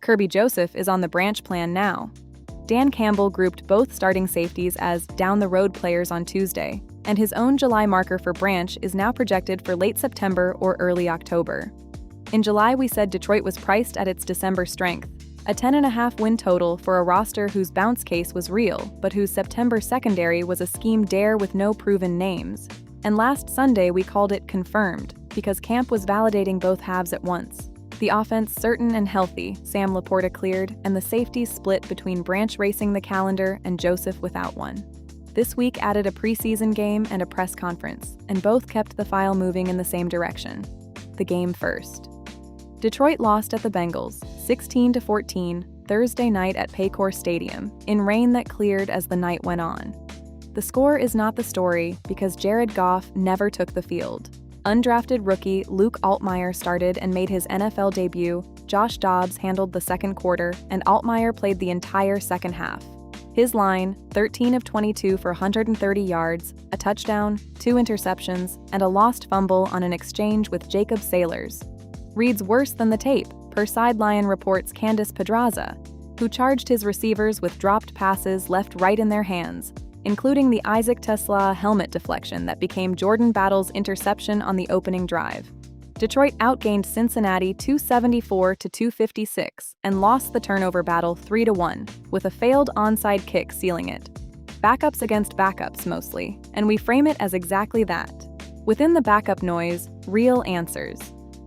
Kerby Joseph is on the branch plan now. Dan Campbell grouped both starting safeties as down-the-road players on Tuesday, and his own July marker for branch is now projected for late September or early October. In July, we said Detroit was priced at its December strength, a 10.5 win total for a roster whose bounce case was real, but whose September secondary was a scheme dare with no proven names. And last Sunday, we called it confirmed, because camp was validating both halves at once. The offense certain and healthy, Sam Laporta cleared, and the safeties split between Branch racing the calendar and Joseph without one. This week added a preseason game and a press conference, and both kept the file moving in the same direction. The game first. Detroit lost at the Bengals, 16-14, Thursday night at Paycor Stadium, in rain that cleared as the night went on. The score is not the story because Jared Goff never took the field. Undrafted rookie Luke Altmaier started and made his NFL debut, Josh Dobbs handled the second quarter, and Altmaier played the entire second half. His line, 13 of 22 for 130 yards, a touchdown, 2 interceptions, and a lost fumble on an exchange with Jacob Sailors, reads worse than the tape, per Sideline Report's Candace Pedraza, who charged his receivers with dropped passes left right in their hands, including the Isaac Tesla helmet deflection that became Jordan Battle's interception on the opening drive. Detroit outgained Cincinnati 274-256 and lost the turnover battle 3-1, with a failed onside kick sealing it. Backups against backups mostly, and we frame it as exactly that. Within the backup noise, real answers.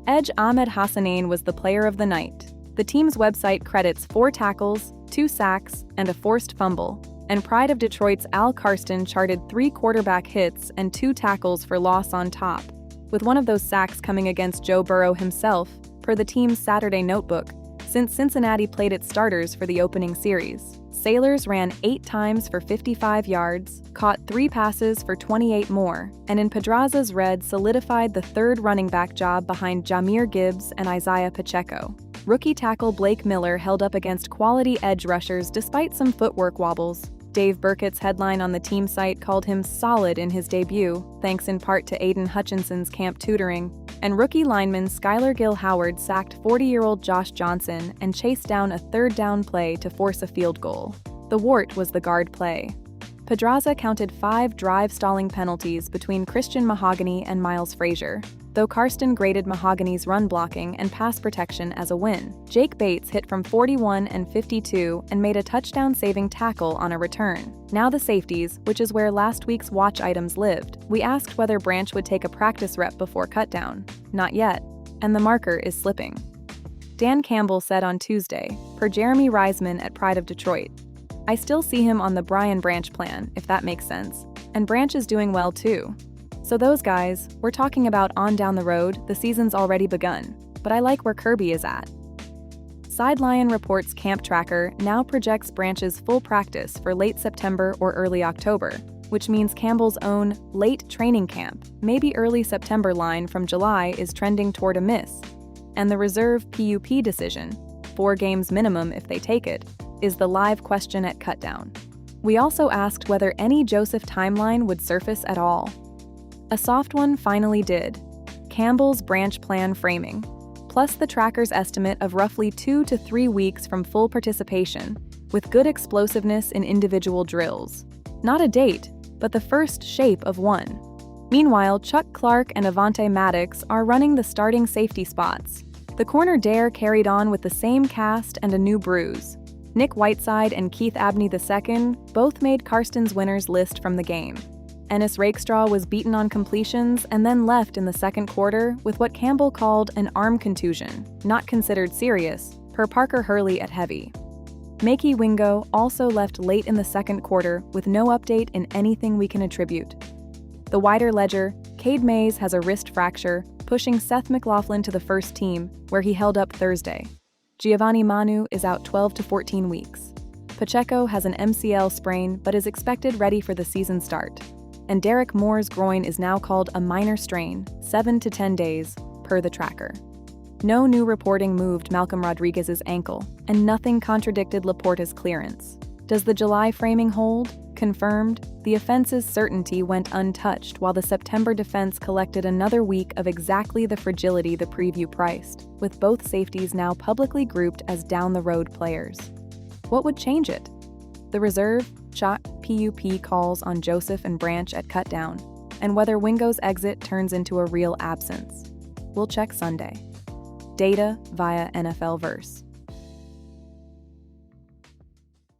Edge Ahmed Hassanein was the player of the night. The team's website credits 4 tackles, 2 sacks, and a forced fumble, and Pride of Detroit's Al Karsten charted 3 quarterback hits and 2 tackles for loss on top, with one of those sacks coming against Joe Burrow himself, per the team's Saturday notebook, since Cincinnati played its starters for the opening series. Sailors ran 8 times for 55 yards, caught 3 passes for 28 more, and in Pedraza's red solidified the third running back job behind Jahmyr Gibbs and Isaiah Pacheco. Rookie tackle Blake Miller held up against quality edge rushers despite some footwork wobbles. Dave Burkett's headline on the team site called him solid in his debut, thanks in part to Aiden Hutchinson's camp tutoring, and rookie lineman Skylar Gill-Howard sacked 40-year-old Josh Johnson and chased down a third down play to force a field goal. The wart was the guard play. Pedraza counted 5 drive stalling penalties between Christian Mahogany and Miles Frazier, though Karsten graded Mahogany's run blocking and pass protection as a win. Jake Bates hit from 41 and 52 and made a touchdown-saving tackle on a return. Now the safeties, which is where last week's watch items lived. We asked whether Branch would take a practice rep before cutdown. Not yet, and the marker is slipping. Dan Campbell said on Tuesday, per Jeremy Reisman at Pride of Detroit, "I still see him on the Brian Branch plan, if that makes sense, and Branch is doing well too. So those guys, we're talking about on down the road, the season's already begun, but I like where Kerby is at." Sideline Report's camp tracker now projects Branch's full practice for late September or early October, which means Campbell's own late training camp, maybe early September line from July is trending toward a miss, and the reserve PUP decision, 4 games minimum if they take it, is the live question at cutdown. We also asked whether any Joseph timeline would surface at all. A soft one finally did. Campbell's Branch plan framing, plus the tracker's estimate of roughly 2 to 3 weeks from full participation, with good explosiveness in individual drills. Not a date, but the first shape of one. Meanwhile, Chuck Clark and Avonte Maddox are running the starting safety spots. The corner dare carried on with the same cast and a new bruise. Nick Whiteside and Keith Abney II both made Karsten's winners list from the game. Ennis Rakestraw was beaten on completions and then left in the second quarter with what Campbell called an arm contusion, not considered serious, per Parker Hurley at Heavy. Makey Wingo also left late in the second quarter with no update in anything we can attribute. The wider ledger, Cade Mays has a wrist fracture, pushing Seth McLaughlin to the first team, where he held up Thursday. Giovanni Manu is out 12 to 14 weeks. Pacheco has an MCL sprain but is expected ready for the season start. And Derek Moore's groin is now called a minor strain, 7 to 10 days, per the tracker. No new reporting moved Malcolm Rodriguez's ankle, and nothing contradicted Laporta's clearance. Does the July framing hold? Confirmed, the offense's certainty went untouched while the September defense collected another week of exactly the fragility the preview priced, with both safeties now publicly grouped as down-the-road players. What would change it? The reserve, shot, PUP calls on Joseph and Branch at cutdown, and whether Wingo's exit turns into a real absence. We'll check Sunday. Data via NFL Verse.